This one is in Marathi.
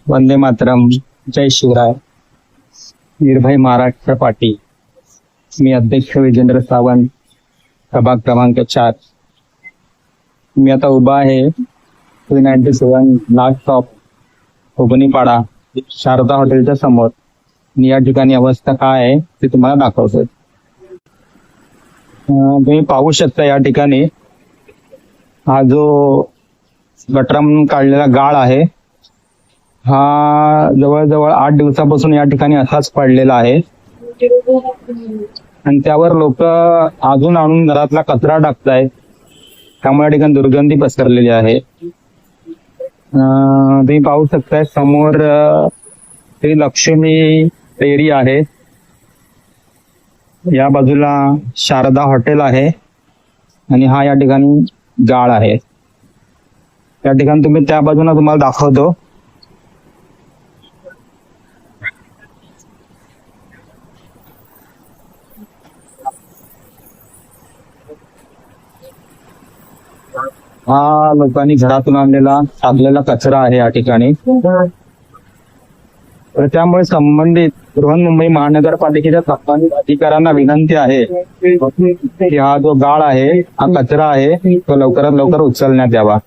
वंदे मातरम, जय शिवराय, निर्भय महाराष्ट्र पार्टी. मी अध्यक्ष विजेंद्र सावंत, प्रभाग क्रमांक 4. मी आता उभा आहे 397 लास्ट स्टॉप हुबनीपाडा शारदा हॉटेलच्या समोर. आणि या ठिकाणी अवस्था काय आहे ते तुम्हाला दाखवतो. तुम्ही पाहू शकता या ठिकाणी हा जो गटरामधून काढलेला गाळ आहे हा जवळजवळ 8 दिवसापासून या ठिकाणी असाच पडलेला आहे. आणि त्यावर लोक अजून आणून घरातला कचरा टाकतायत, त्यामुळे या ठिकाणी दुर्गंधी पसरलेली आहे. तुम्ही पाहू शकताय समोर श्री लक्ष्मी डेअरी आहे, या बाजूला शारदा हॉटेल आहे आणि हा या ठिकाणी गाळ आहे. या ठिकाणी तुम्ही त्या बाजूला तुम्हाला दाखवतो. हा लोकांनी घरातून आणलेला टाकलेला कचरा आहे या ठिकाणी. तर त्यामुळे संबंधित बृहन्मुंबई महानगरपालिकेच्या संबंधित अधिकाऱ्यांना विनंती आहे की हा जो गाळ आहे, हा कचरा आहे, तो लवकरात लवकर उचलण्यात यावा.